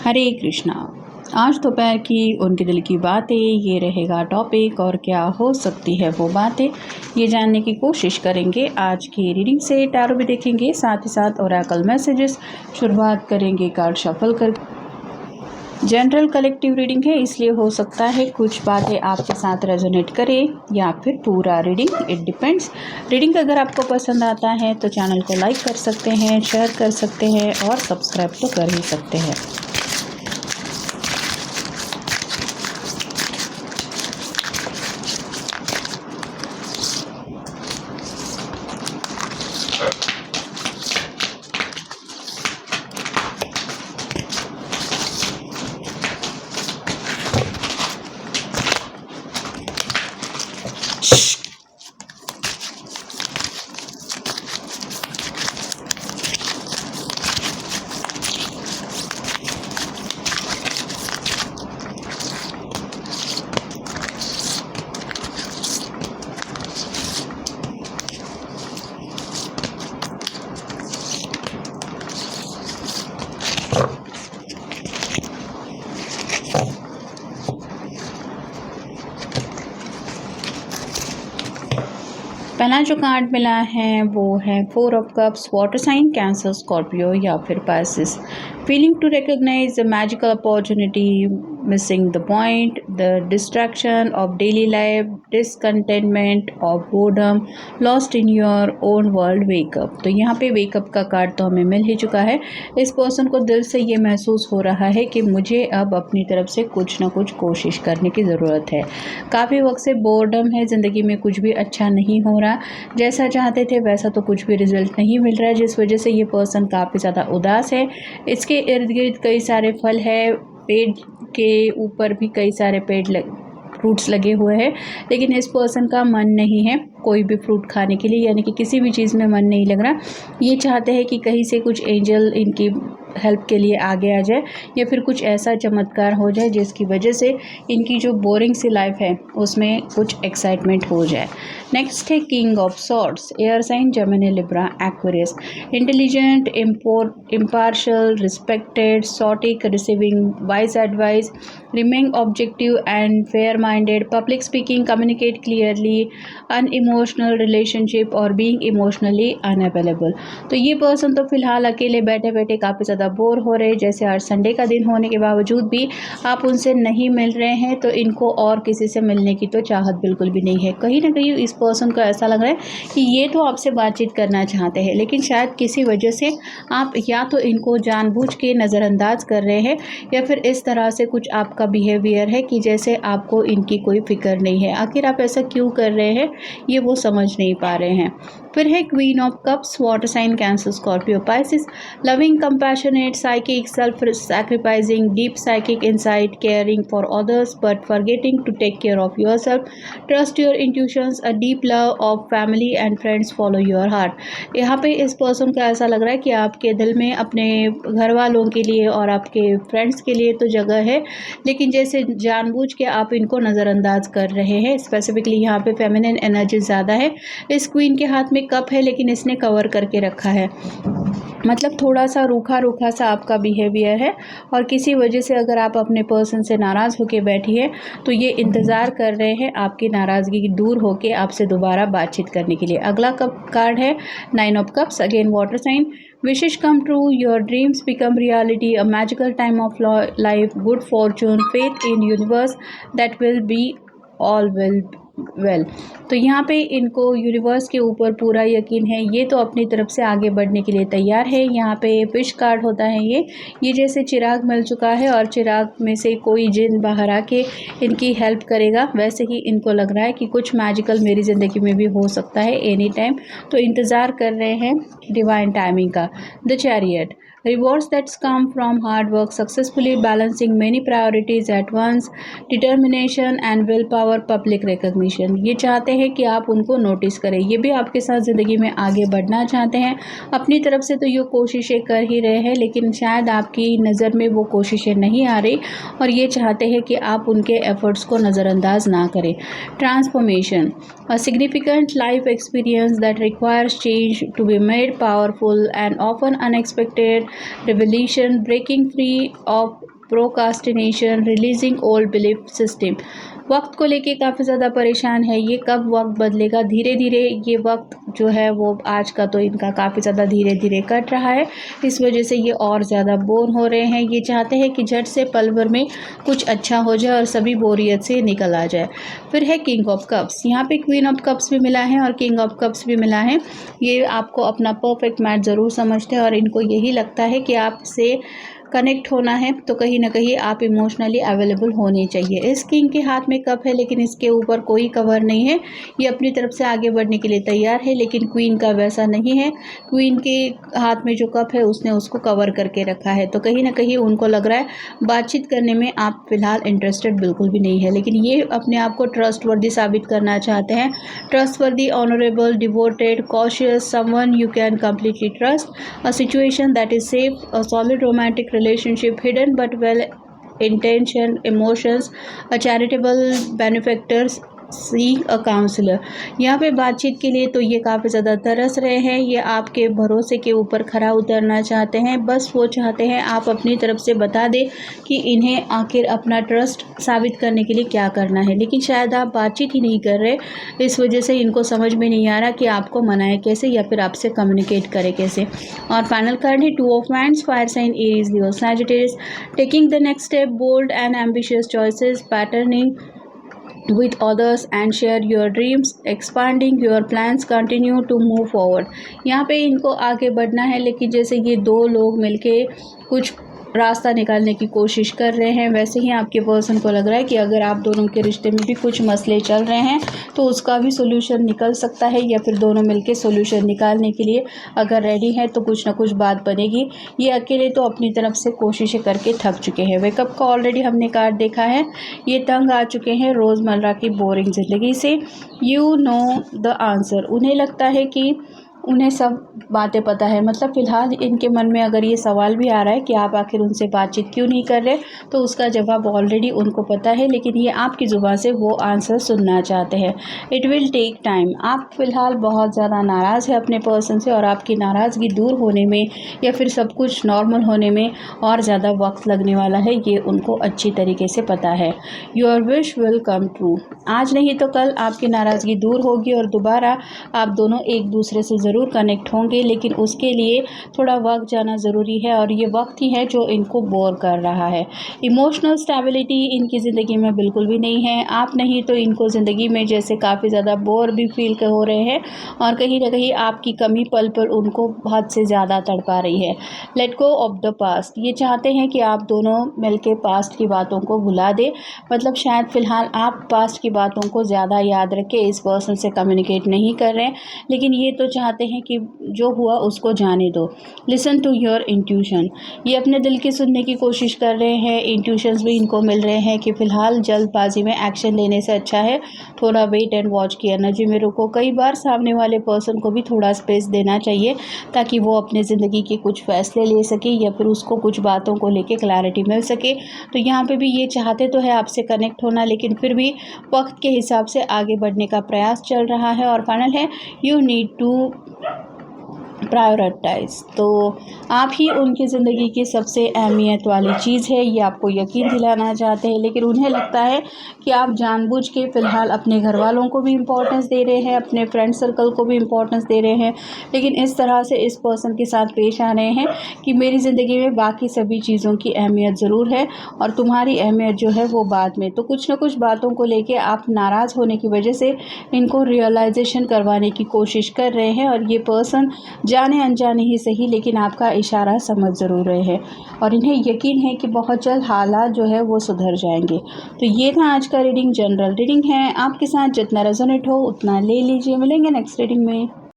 हरे कृष्णा। आज दोपहर की उनके दिल की बातें, ये रहेगा टॉपिक। और क्या हो सकती है वो बातें, ये जानने की कोशिश करेंगे। आज की रीडिंग से टैरो भी देखेंगे, साथ ही साथ ओरेकल मैसेजेस। शुरुआत करेंगे कार्ड शफल कर। जनरल कलेक्टिव रीडिंग है, इसलिए हो सकता है कुछ बातें आपके साथ रेजोनेट करें या फिर पूरा रीडिंग, इट डिपेंड्स। रीडिंग अगर आपको पसंद आता है तो चैनल को लाइक कर सकते हैं, शेयर कर सकते हैं और सब्सक्राइब तो कर ही सकते हैं। पहला जो कार्ड मिला है वो है 4 of cups, water sign, Cancer, Scorpio या फिर Pisces. Feeling to recognise the magical opportunity, missing the point, the distraction of daily life, discontentment of boredom, lost in your own world, wake up. तो यहाँ पे wake up का card तो हमें मिल ही चुका है। इस पर्सन को दिल से ये महसूस हो रहा है कि मुझे अब अपनी तरफ से कुछ ना कुछ कोशिश करने की ज़रूरत है। काफ़ी वक्त से बोर्डम है, ज़िंदगी में कुछ भी अच्छा नहीं हो रहा, जैसा चाहते थे वैसा तो कुछ भी रिजल्ट नहीं मिल रहा है, जिस वजह से ये पर्सन काफ़ी ज़्यादा उदास है। इसके इर्द गिर्द कई सारे फल है, पेड़ के ऊपर भी कई सारे फ्रूट्स लगे हुए हैं, लेकिन इस पर्सन का मन नहीं है कोई भी फ्रूट खाने के लिए, यानी कि किसी भी चीज़ में मन नहीं लग रहा। ये चाहते हैं कि कहीं से कुछ एंजल इनकी हेल्प के लिए आगे आ जाए या फिर कुछ ऐसा चमत्कार हो जाए जिसकी वजह से इनकी जो बोरिंग सी लाइफ है उसमें कुछ एक्साइटमेंट हो जाए। नेक्स्ट है king of swords, air sign, Gemini, Libra, Aquarius. Intelligent, impartial, respected, stoic, receiving wise advice, remaining objective and fair minded, public speaking, communicate clearly, unemotional relationship और बीइंग इमोशनली अनअवेलेबल। तो ये person तो फिलहाल अकेले बैठे बैठे काफ़ी ज़्यादा बोर हो रहे हैं। जैसे आज संडे का दिन होने के बावजूद भी आप उनसे नहीं मिल रहे हैं, तो इनको और किसी से मिलने की तो चाहत बिल्कुल भी नहीं है। कहीं ना कहीं इस पर्सन को ऐसा लग रहा है कि ये तो आपसे बातचीत करना चाहते हैं, लेकिन शायद किसी वजह से आप या तो इनको जानबूझ के नज़रअंदाज कर रहे हैं या फिर इस तरह से कुछ आपका बिहेवियर है कि जैसे आपको इनकी कोई फिक्र नहीं है। आखिर आप ऐसा क्यों कर रहे हैं ये वो समझ नहीं पा रहे हैं। फिर है queen of cups, water sign, Cancer, Scorpio, Pisces. Loving, compassionate, psychic, self sacrificing, deep psychic insight, caring for others but forgetting to take care of yourself, trust your intuitions, a deep love of family and friends, follow your heart. यहाँ पे इस person को ऐसा लग रहा है कि आपके दिल में अपने घर वालों के लिए और आपके फ्रेंड्स के लिए तो जगह है, लेकिन जैसे जानबूझ के आप इनको नज़रअंदाज कर रहे हैं। स्पेसिफिकली यहाँ पे फेमिनिन एनर्जी ज़्यादा है। इस क्वीन के हाथ में कप है लेकिन इसने कवर करके रखा है, मतलब थोड़ा सा रूखा रूखा सा आपका बिहेवियर है। और किसी वजह से अगर आप अपने पर्सन से नाराज़ होके बैठी है तो ये इंतज़ार कर रहे हैं आपकी नाराज़गी दूर होके आपसे दोबारा बातचीत करने के लिए। अगला कप कार्ड है 9 of cups, again water sign. Wishes come true, your dreams become reality, a magical time of life, good fortune, faith in universe that will be all will well. तो यहाँ पे इनको यूनिवर्स के ऊपर पूरा यकीन है, ये तो अपनी तरफ से आगे बढ़ने के लिए तैयार है। यहाँ पे फिश कार्ड होता है ये जैसे चिराग मिल चुका है और चिराग में से कोई जिन बाहर आके इनकी हेल्प करेगा, वैसे ही इनको लग रहा है कि कुछ मैजिकल मेरी ज़िंदगी में भी हो सकता है एनी टाइम। तो इंतज़ार कर रहे हैं डिवाइन टाइमिंग का। The chariot, rewards that come from hard work, successfully balancing many priorities at once, determination and willpower, public recognition। ये चाहते हैं कि आप उनको नोटिस करें, ये भी आपके साथ ज़िंदगी में आगे बढ़ना चाहते हैं। अपनी तरफ से तो ये कोशिशें कर ही रहे हैं, लेकिन शायद आपकी नज़र में वो कोशिशें नहीं आ रही और ये चाहते हैं कि आप उनके एफर्ट्स को नज़रअंदाज ना करें। Transformation, a significant life experience that requires change to be made powerful and often unexpected, revelation, breaking free of procrastination, releasing old belief system. वक्त को लेके काफ़ी ज़्यादा परेशान है ये, कब वक्त बदलेगा। धीरे धीरे ये वक्त जो है वो आज का तो इनका काफ़ी ज़्यादा धीरे धीरे कट रहा है, इस वजह से ये और ज़्यादा बोर हो रहे हैं। ये चाहते हैं कि झट से पल भर में कुछ अच्छा हो जाए और सभी बोरियत से निकल आ जाए। फिर है किंग ऑफ कप्स, यहाँ पे क्वीन ऑफ कप्स भी मिला है और किंग ऑफ कप्स भी मिला है। ये आपको अपना परफेक्ट मैच ज़रूर समझते हैं और इनको यही लगता है कि आपसे कनेक्ट होना है तो कहीं ना कहीं आप इमोशनली अवेलेबल होने चाहिए। इस किंग के हाथ में कप है लेकिन इसके ऊपर कोई कवर नहीं है, ये अपनी तरफ से आगे बढ़ने के लिए तैयार है, लेकिन क्वीन का वैसा नहीं है। क्वीन के हाथ में जो कप है उसने उसको कवर करके रखा है, तो कहीं ना कहीं उनको लग रहा है बातचीत करने में आप फिलहाल इंटरेस्टेड बिल्कुल भी नहीं है, लेकिन ये अपने आप को ट्रस्टवर्दी साबित करना चाहते हैं। Trustworthy, honourable, devoted, cautious, someone you can completely trust, a situation that is safe, a solid romantic relationship, hidden but well intentioned emotions, a charitable benefactors, seek a counsellor. यहाँ पे बातचीत के लिए तो ये काफ़ी ज़्यादा तरस रहे हैं, ये आपके भरोसे के ऊपर खरा उतरना चाहते हैं। बस वो चाहते हैं आप अपनी तरफ से बता दें कि इन्हें आखिर अपना ट्रस्ट साबित करने के लिए क्या करना है, लेकिन शायद आप बातचीत ही नहीं कर रहे, इस वजह से इनको समझ में नहीं आ रहा कि आपको मनाए कैसे या फिर आपसे कम्युनिकेट करे कैसे। और फाइनल कार्ड है two of wands, fire sign Aries, Leo, Sagittarius. Taking the next step, bold and ambitious choices, patterning with others and share your dreams, expanding your plans, continue to move forward। यहाँ पे इनको आगे बढ़ना है, लेकिन जैसे ये दो लोग मिलके कुछ रास्ता निकालने की कोशिश कर रहे हैं, वैसे ही आपके पर्सन को लग रहा है कि अगर आप दोनों के रिश्ते में भी कुछ मसले चल रहे हैं तो उसका भी सोल्यूशन निकल सकता है, या फिर दोनों मिलके सोल्यूशन निकालने के लिए अगर रेडी है तो कुछ ना कुछ बात बनेगी। ये अकेले तो अपनी तरफ से कोशिशें करके थक चुके हैं। वेकअप का ऑलरेडी हमने कार्ड देखा है, ये तंग आ चुके हैं रोज़मर्रा की बोरिंग ज़िंदगी से। यू नो द आंसर, उन्हें लगता है कि उन्हें सब बातें पता है, मतलब फ़िलहाल इनके मन में अगर ये सवाल भी आ रहा है कि आप आखिर उनसे बातचीत क्यों नहीं कर रहे, तो उसका जवाब ऑलरेडी उनको पता है, लेकिन ये आपकी ज़ुबान से वो आंसर सुनना चाहते हैं। इट विल टेक टाइम, आप फ़िलहाल बहुत ज़्यादा नाराज़ है अपने पर्सन से और आपकी नाराज़गी दूर होने में या फिर सब कुछ नॉर्मल होने में और ज़्यादा वक्त लगने वाला है, ये उनको अच्छी तरीके से पता है। Your wish will come true, आज नहीं तो कल आपकी नाराज़गी दूर होगी और दोबारा आप दोनों एक दूसरे से ज़रूर कनेक्ट होंगे, लेकिन उसके लिए थोड़ा वक्त जाना ज़रूरी है और ये वक्त ही है जो इनको बोर कर रहा है। इमोशनल स्टेबिलिटी इनकी ज़िंदगी में बिल्कुल भी नहीं है, आप नहीं तो इनको ज़िंदगी में जैसे काफ़ी ज़्यादा बोर भी फील हो रहे हैं और कहीं ना कहीं आपकी कमी पल पर उनको हद से ज़्यादा तड़पा रही है। Let go of the past, ये चाहते हैं कि आप दोनों मिलके पास्ट की बातों को भुला दें, मतलब शायद फ़िलहाल आप पास्ट की बातों को ज़्यादा याद रखें, इस पर्सन से कम्युनिकेट नहीं कर रहे हैं, लेकिन ये तो चाहते हैं कि जो हुआ उसको जाने दो। लिसन टू योर इंट्यूशन, ये अपने दिल की सुनने की कोशिश कर रहे हैं। इंट्यूशंस भी इनको मिल रहे हैं कि फ़िलहाल जल्दबाजी में एक्शन लेने से अच्छा है थोड़ा वेट एंड वॉच की एनर्जी में रुको। कई बार सामने वाले पर्सन को भी थोड़ा स्पेस देना चाहिए ताकि वो अपने ज़िंदगी के कुछ फैसले ले सके या फिर उसको कुछ बातों को लेके क्लैरिटी मिल सके। तो यहाँ पे भी ये चाहते तो है आपसे कनेक्ट होना, लेकिन फिर भी वक्त के हिसाब से आगे बढ़ने का प्रयास चल रहा है। और फाइनल है यू नीड टू प्रायोरिटाइज, तो आप ही उनकी ज़िंदगी की सबसे अहमियत वाली चीज़ है, ये आपको यकीन दिलाना चाहते हैं, लेकिन उन्हें लगता है कि आप जानबूझ के फ़िलहाल अपने घर वालों को भी इम्पोर्टेंस दे रहे हैं, अपने फ्रेंड सर्कल को भी इम्पोर्टेंस दे रहे हैं, लेकिन इस तरह से इस पर्सन के साथ पेश आ रहे हैं कि मेरी ज़िंदगी में बाकी सभी चीज़ों की अहमियत ज़रूर है और तुम्हारी अहमियत जो है वो बाद में। तो कुछ ना कुछ बातों को लेके आप नाराज़ होने की वजह से इनको रियलाइजेशन करवाने की कोशिश कर रहे हैं और ये पर्सन जाने अनजाने ही सही लेकिन आपका इशारा समझ ज़रूर रहे हैं और इन्हें यकीन है कि बहुत जल्द हालात जो है वो सुधर जाएंगे। तो ये था आज का रीडिंग, जनरल रीडिंग है, आपके साथ जितना रेजोनेट हो उतना ले लीजिए। मिलेंगे नेक्स्ट रीडिंग में।